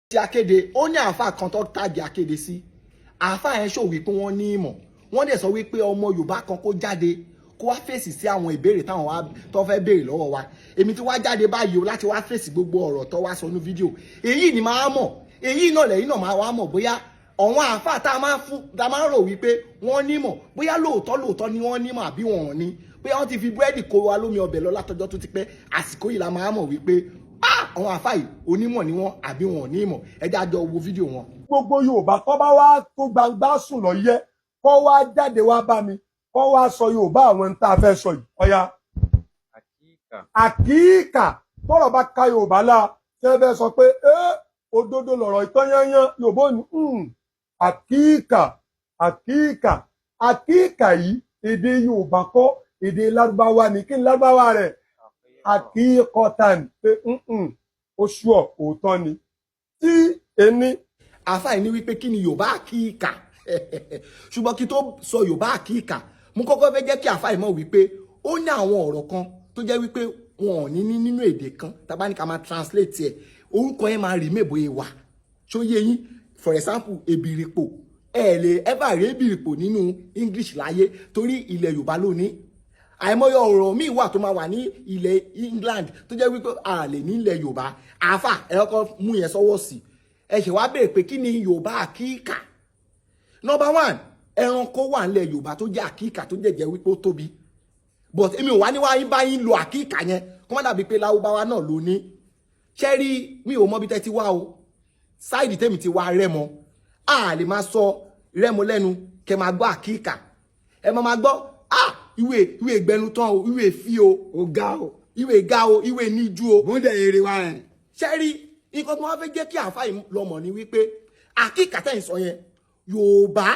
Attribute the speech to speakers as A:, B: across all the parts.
A: ti Akede ó ní àáfà kan tó tàgé Akede sí àáfà yẹn ṣò wípé wọ́n ní ìmọ̀ wọ́n dẹ̀ sọ wípé ọmọ Yorùbá kan kó jáde kó wá fèsì sí àwọn ìbéèrè táwọn wá tó fẹ́ béèrè lọ́wọ́ wa èmi tí wá jáde báyìí o láti wá fèsì gbogbo ọ̀rọ̀ tó wá sọ ní fídíò èyí ni máa mọ̀ èyí náà lẹ́yìn náà máa wá mọ̀ bóyá àwọn àáfà tá a máa ń rò wípé wọ́n nímọ̀ bóyá lóòótọ́ ni wọ́n nímọ̀ àbí wọn ò ní bóyá wọ́n ti fi búrẹ́dì kó wa lómi ọbẹ̀ lọ látọjọ́ tó ti pẹ́ àsìkò yìí la máa mọ̀ wípé àwọn àáfà yìí onímọ̀ ni wọ́n àbí wọn ò ní ìmọ̀ ẹ dájọ́ wo fídíò wọn.
B: Gbogbo Yorùbá tó bá wá tó gbangba sùn lọ yẹ kó wá jáde wá bá mi kó wá sọ Yorùbá àwọn tá a fẹ́ sọ yìí ọ̀ya. Àkíkà tọ́rọ̀ bá ka Yorùbá la ṣe fẹ́ sọ pé òdodo lọ̀rọ̀ ìtọ́yányán Yorùbá ò ní àkíkà yìí èdè Yorùbá kọ́ èdè Lárúbáwá ni kí ni Lárúbáwá rẹ̀ àkíkọ̀tàn pé oṣù òótọ́ ni tí ẹni.
A: àáfà yìí ní wípé kí ni Yorùbá àkíkà ṣùgbọ́n kí tó sọ Yorùbá àkíkà mo kọ́kọ́ fẹ́ jẹ́ kí àáfà yìí mọ̀ wípé ó ní àwọn ọ̀rọ̀ kan tó jẹ́ wípé wọn ò ní nínú èdè kan tàbá ní ká máa translate ẹ̀ orúkọ yẹn máa rí mébòó yẹn wà ṣó yé yín for example ebìrìpò ẹ lè ever rí ebìrìpò nínú English láyé torí ilẹ̀ Yorùbá ló ní àìmọye ọ̀rọ̀ míì wà tó máa wà ní ilẹ̀ England tó jẹ́ wípé a lè ní ilẹ̀ Yorùbá àáfà ẹ kọ́kọ́ mú yẹn sọ́wọ́ sí ẹ ṣe wá béèrè pé kí ni Yorùbá àkíkà number one ẹranko wà nílẹ̀ Yorùbá tó jẹ́ àkíkà tó jẹ́ wípé ó tóbi but èmi ò wá ní wá yín bá yín lo àkíkà yẹn kó má dàbí pé Lárúbáwá náà ló ní ṣẹ́rí mi ò mọ bí tẹ́ ti wá o sáìdì tèmi ti wá Rẹ́mọ a lè máa sọ Rẹ́mọ lẹ́nu kẹ́ máa gbọ́ àkíkà ẹ máa gbọ́ ìwé ìgbẹnu tán o ìwé fi o
B: ọ̀gá o
A: ìwé ga o ìwé níjú o
B: mo dẹ̀ èrè wa rẹ̀.
A: ṣẹ́rí nǹkan tí wọ́n fẹ́ jẹ́ kí àáfà yìí lọ́mọ ni wípé àkíkà tẹ̀ ń sọ yẹn Yorùbá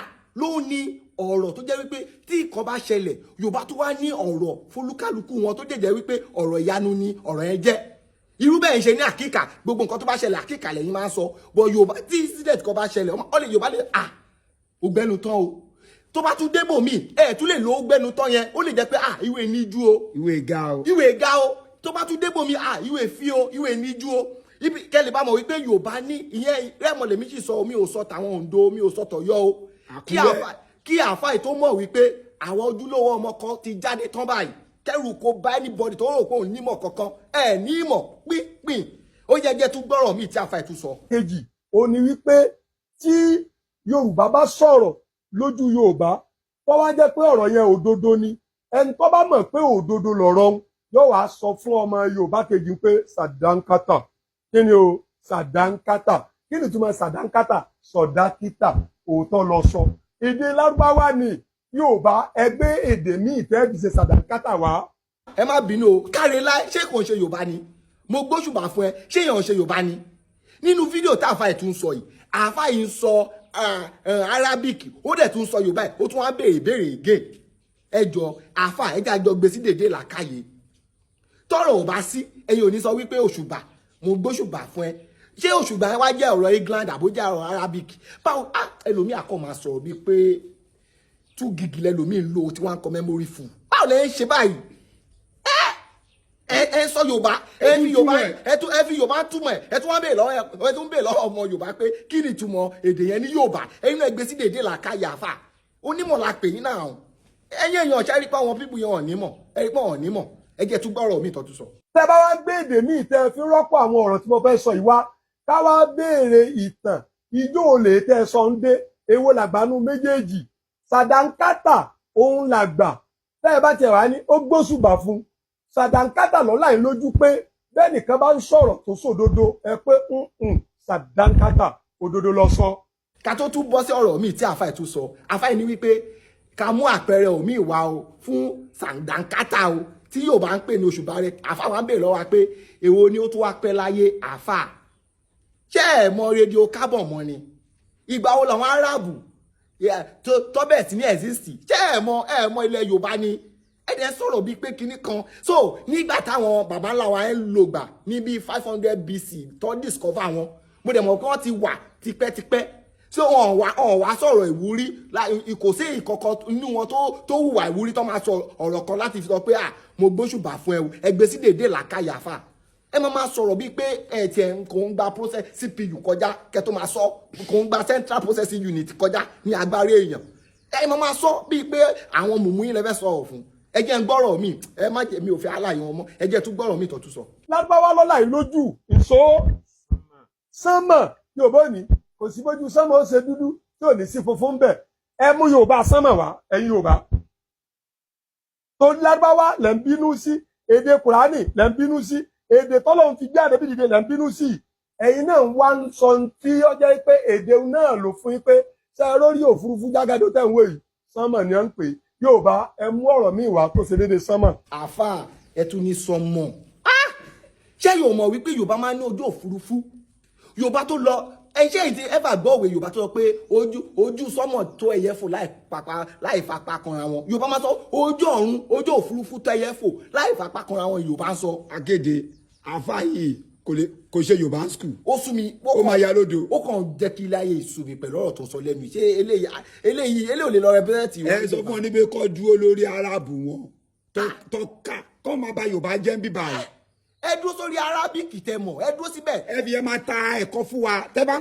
A: ló ní ọ̀rọ̀ tó jẹ́ wípé tí nǹkan bá ṣẹlẹ̀ Yorùbá tó wá ní ọ̀rọ̀ fólúkálukú wọn tó jẹ́ wípé ọ̀rọ̀ ìyanu ni ọ̀rọ̀ yẹn jẹ́ irú bẹ́ẹ̀ ń ṣe ní àkíkà gbogbo nǹkan tó bá ṣẹlẹ̀ àkíkà lẹ́yìn máa ń sọ bọ̀ Yorùbá tí incident kan bá ṣẹlẹ̀ ọ lè Yorùbá lè ògbẹ́nu tán o tó bá tún débò míì tún lè lo ògbẹ́nu tán yẹn ó lè jẹ́ pé ìwé níjú o
B: ìwé ga o
A: tó bá tún débò míì ìwé fi o ìwé níjú o ibi kẹ́lẹ̀ bá mọ̀ wípé Yorùbá ní ìyẹn Rẹ́mọ lèmi sì sọ mi ò sọ tàwọn Oǹdó mi ò sọ tọ̀yọ́ o kí àáfà yìí tó mọ̀ wípé àwọn ojúlówó ọmọ kan ti jáde tán báyìí kẹrù kó bá anybody tó rò pé òun nímọ̀ kankan ní ìmọ̀ pínpín ó yẹ jẹ́ tún gbọ́rọ̀ míì tí àáfà yìí tún sọ.
B: kejì ó ní wípé tí Yorùbá bá sọ̀rọ̀ lójú Yorùbá tó wá jẹ́ pé ọ̀rọ̀ yẹn òdodo ni ẹni tó bá mọ̀ pé òdodo lọ̀rọ̀ yóò wá sọ fún ọmọ Yorùbá kejì pé sàdánkátà kí ni o sàdánkátà kí ni túmọ̀ sàdánkátà sọ̀dákítà òótọ́ lọ sọ èdè Lárúbáwá ni Yorùbá ẹgbẹ́ èdè míì tẹ́ fi ṣe sàdánkátà wá.
A: ẹ má bínú o káre láì ṣé kò ń ṣe Yorùbá ni mo gbóṣùbà fún ẹ ṣé èèyàn ń ṣe Yorùbá ni nínú fídíò tá àáfà yìí tún sọ yìí àáfà yìí ń sọ Arabic ó dẹ̀ tún sọ Yorùbá yìí ó tún wá béèrè again ẹjọ àáfà ẹjẹ àjọ gbé sí dèdè làkàyè tọrọ ò bá sí ẹ̀yin ò ní sọ wípé òṣùbà mo gbóṣùbà fún ẹ ṣé òṣùbà ẹ wá jẹ́ ọ̀rọ̀ England àbójá ọ̀rọ̀ Arabic báwo ẹlòmíì àkọ́ máa sọ̀rọ̀ bíi pé 2 gig lẹlòmíì ń lò tí wọ́n ń kọ memory full báwo lẹ ń ṣe báyìí ẹ sọ Yorùbá ẹ fi Yorùbá túmọ̀ ẹ tún wá bèè lọ́wọ́ ọmọ Yorùbá pé kí ni ìtumọ̀ èdè yẹn ní Yorùbá ẹ̀yin náà gbé sí dèdè làkàyè àfà onímọ̀ la pè yín náà ẹ̀yin èèyàn ṣe rí pé àwọn pípù yẹn ọ̀nímọ̀ ẹ rí pé ọ̀nímọ̀ ẹ jẹ́ tún gbọ́rọ̀ mi tọ́tún sọ.
B: tẹ́ bá wá gbé èdè míì tẹ́ fi rọ́pò àwọn ọ̀rọ̀ tí mo fẹ́ sọ yìí wá ká wá béèrè ìtàn ijó olè tẹ́ sọ ń dé èwo làgbánú méjèèjì sàdánkátà òun làgbà tẹ́ bá tiẹ̀ wá ní ó gbóṣùbà fún sàdánkátà lọ́la yìí lójú pé bẹ́ẹ̀ nìkan bá ń sọ̀rọ̀ tó sòdodo ẹ pé sàdánkátà òdodo lọ sọ.
A: ká tó tún bọ́ sí ọ̀rọ̀ míì tí àáfà yìí tún sọ àáfà yìí ní wípé ká mú àpẹẹrẹ òmíì wá o fún sàdánkátà o tí Yorùbá ń pè ní òṣùbà rẹ àáfà wa ń bèèrè lọ́wọ́ pé èwo ni ó tún wá pẹ́ láyé àáfà ṣé ẹ mọ rédíò kábọ̀ mọ́ ni ìgbà wo làwọn aráàbù tọ́bẹ̀ tí ní ẹ̀sìsì ṣé ẹ mọ ilẹ̀ Yorùbá ni ẹ̀dẹ̀ sọ̀rọ̀ bíi pé kinní kan so nígbà táwọn bàbá ńlá wa ń lò gbà ní bíi 500 BC tó discover wọn mo dẹ̀ mọ̀ pé wọ́n ti wà tipẹ́tipẹ́ so wọn wá sọ̀rọ̀ ìwúrí kò sí ìkọ̀kọ̀ inú wọn tó hùwà ìwúrí tó máa sọ ọ̀rọ̀ kan láti fi sọ pé mo gbóṣùbà fún ẹ gbé sí dèdè làkàyà fà ẹ máa sọ̀rọ̀ bíi pé ẹ tiẹ̀ kò ń gba process CPU kọjá kẹ́ tó máa sọ kò ń gba central processing unit kọjá ní agbára èèyàn ẹ máa sọ bíi pé àwọn mùmú yín lẹ fẹ́ sọ̀rọ̀ fún ẹ jẹ́ ń gbọ́rọ̀ mi ẹ má jẹ́ mi ò fẹ́ aláyọ̀ wọn mọ́ ẹ jẹ́ tún gbọ́rọ̀ mi tó tún sọ.
B: Lárúbáwá lọ́la yìí lójú ìṣó sánmọ̀ Yorùbá ní kò sí bójú sánmọ̀ ó ṣe dúdú tí ò ní sí funfun bẹ̀ ẹ mú Yorùbá sánmọ̀ wá ẹ̀yin Yorùbá tó Lárúbáwá lẹ́ ń bínú sí èdè Kùránì lẹ́ ń bínú sí èdè tọ́lọ́run fi gbé àdébí dìde lẹ́ ń bínú sí ẹ̀yin náà wá ń sọ tí ó jẹ́ pé èdè náà ló fún yín pé ṣe é lórí òfurufú jágádó tẹ̀ ń wò yìí sánmọ̀ ni à ń pè Yorùbá ẹ mú ọ̀rọ̀ míì wá tó ṣe déédéé sánmọ̀.
A: àfà ẹ tún ní sọmọ ṣé yóò mọ̀ wípé Yorùbá máa ń ní ojú òfurufú Yorùbá tó lọ ẹṣẹ́ ìdí ẹ̀fà gbọ́ òwe Yorùbá tó sọ pé ojú sọ́mọ̀ tó ẹyẹ fò láì fapá kanra wọn Yorùbá máa sọ ojú ọ̀run ojú òfurufú tó ẹyẹ fò láì fapá kanra wọn Yorùbá ń sọ.
C: Akede àfà yìí kò ṣe Yorùbá school.
A: ó sú mi
C: ó máa ya lódo.
A: ó kàn jẹ́ kí ilé ayé ìsú mi pẹ̀lú ọ̀rọ̀ tó sọ lẹ́nu ṣé eléyìí ò lè lọ rẹpẹ́rẹ́tì.
C: ẹ sọ fún ọ níbi kọ́ dúró lórí aráàbù wọn tọ́ka kọ́ máa ba Yorùbá jẹ́ ń bíbá ẹ̀.
A: ẹ dúró sórí arábìkì tẹ mọ̀ ẹ dúró síbẹ̀.
C: ẹ fi ẹ máa ta ẹ̀kọ́ fún wa tẹ bá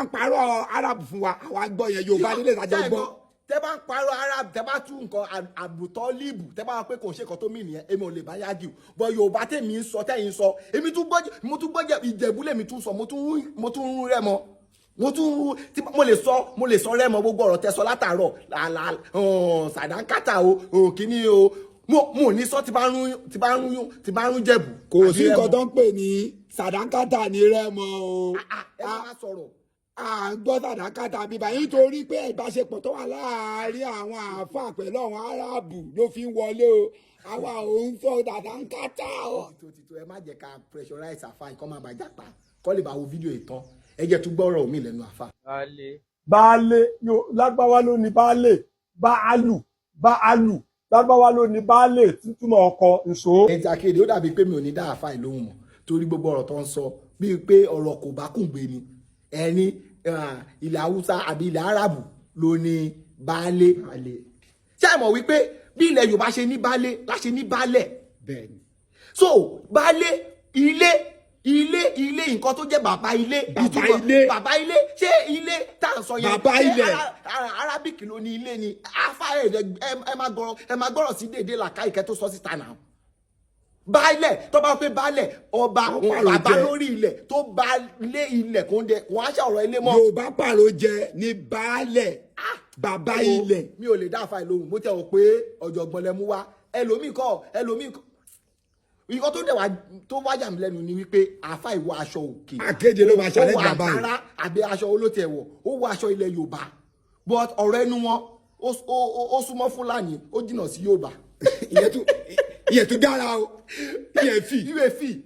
C: ń parọ́ aráàbù fún wa àwa gbọ́ yẹn Yorùbá nílé ìtajà gbọ́.
A: tẹ bá ń parọ́ arábì tẹ bá tún nǹkan àbùtọ́ líìbù tẹ bá wà pé kò ṣe nǹkan tó mì nìyẹn èmi ò lè bá yájú bọ Yorùbá tèmi ń sọ tẹ̀yin sọ èmi tún gbọ́ Ìjẹ̀bú lèmi tún sọ mo tún ń Rẹ́mọ mo lè sọ Rẹ́mọ gbogbo ọ̀rọ̀ tẹ sọ látàárọ̀ sàdánkátà o kìíní o mo ní sọ ti bá rún Jẹ̀bú.
C: kò sí nǹkan tó ń pè ní sàdánkátà ní Rẹ́mọ o.
A: ẹ má sọ̀rọ̀.
C: à ń gbọ́ sàdánkátà bíbá nítorí pé ìbáṣepọ̀ tó wà láàárín àwọn àáfàá pẹ̀lú àwọn aráàbù ló fi ń wọlé o àwa ò ń sọ sàdánkátà o.
A: tòtítò ẹ má jẹ́ ká pressurize àfa nǹkan máa bàjá pa kọ́ lè bá wo fídíò ìtàn ẹ jẹ́ tún gbọ́rọ̀ mi lẹ́nu àfa.
B: baálé Lárúbáwá ló ní baálé báálù Lárúbáwá ló ní baálé túmọ̀ ọkọ nṣó.
A: ẹ ti Akéde ó dàbí pé mi ò ní dá àfa ìlóhùn mọ́ torí gbogbo ọ̀rọ̀ tó ń sọ bíi pé ọ̀rọ̀ kò bá kùn gbé ni ẹni ilẹ̀ Haúsá àbí ilẹ̀ Árábù ló ní baálé ṣé ẹ mọ̀ wípé bí ilẹ̀ Yorùbá ṣe ní baálé láṣẹ ní baálẹ̀
C: bẹ́ẹ̀ni
A: so baálé ilé nǹkan tó jẹ́ bàbá ilé bàbá ilé ṣé ilé tá à ń sọ yẹn
C: bàbá ilẹ̀
A: Arabic ló ní ilé ni afa ẹ máa gbọ́rọ̀ sí déédéé làkàìkẹ́ tó sọ síta náà baálẹ̀ tó bá pé baálẹ̀ ọba bàbá lórí ilẹ̀ tó bá lé ilẹ̀ kò ń dẹ wọ́n á ṣe ọ̀rọ̀ ilé mọ́.
C: Yorùbá pàrọ̀ jẹ ní baálẹ̀ bàbá ilẹ̀.
A: mi ò lè dá àfa ìlóhùn mo tẹ́ wọ pé ọ̀jọ̀gbọ́n lẹ mú wá ẹlòmíì kọ́ nǹkan tó wájà mí lẹ́nu ni wípé àfa ìwọ aṣọ òkè.
C: Akéde ló máa ṣàlẹ́ bàbá
A: yìí. ó wọ àǹkárá àbí aṣọ olóòtú ẹ̀wọ̀ ó wọ aṣọ ilẹ̀ Yorùbá but ọ̀rọ̀ ẹnu wọn ó súnmọ́ Fúlàní ó jìnnà sí Yorùbá.
C: ìyẹn tún dára o ìyẹn fi.